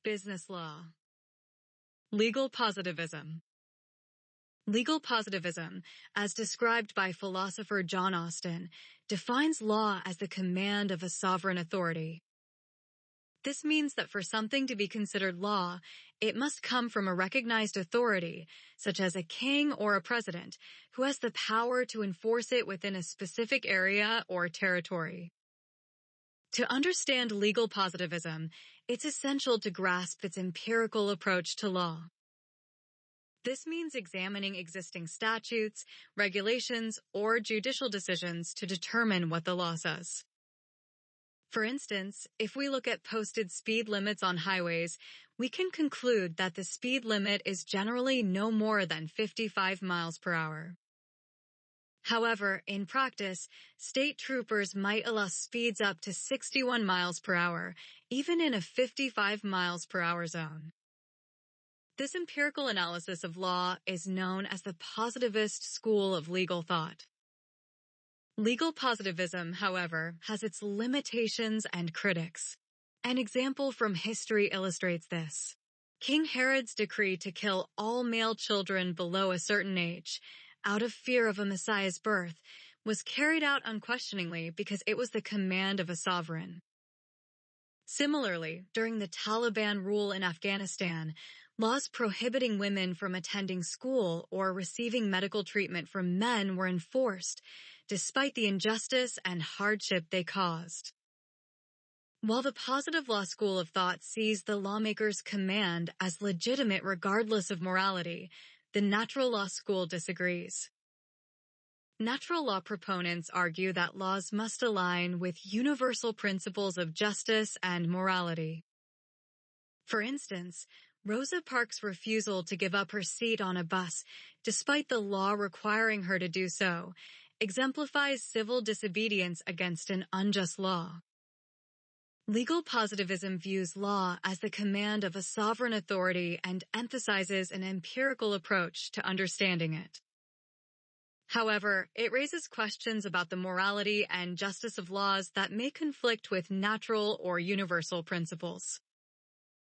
Business law. Legal positivism. Legal positivism, as described by philosopher John Austin, defines law as the command of a sovereign authority. This means that for something to be considered law, it must come from a recognized authority, such as a king or a president, who has the power to enforce it within a specific area or territory. To understand legal positivism, it's essential to grasp its empirical approach to law. This means examining existing statutes, regulations, or judicial decisions to determine what the law says. For instance, if we look at posted speed limits on highways, we can conclude that the speed limit is generally no more than 55 miles per hour. However, in practice, state troopers might allow speeds up to 61 miles per hour, even in a 55 miles per hour zone. This empirical analysis of law is known as the positivist school of legal thought. Legal positivism, however, has its limitations and critics. An example from history illustrates this. King Herod's decree to kill all male children below a certain age, out of fear of a Messiah's birth, was carried out unquestioningly because it was the command of a sovereign. Similarly, during the Taliban rule in Afghanistan, laws prohibiting women from attending school or receiving medical treatment from men were enforced, despite the injustice and hardship they caused. While the positive law school of thought sees the lawmaker's command as legitimate regardless of morality, the natural law school disagrees. Natural law proponents argue that laws must align with universal principles of justice and morality. For instance, Rosa Parks' refusal to give up her seat on a bus, despite the law requiring her to do so, exemplifies civil disobedience against an unjust law. Legal positivism views law as the command of a sovereign authority and emphasizes an empirical approach to understanding it. However, it raises questions about the morality and justice of laws that may conflict with natural or universal principles.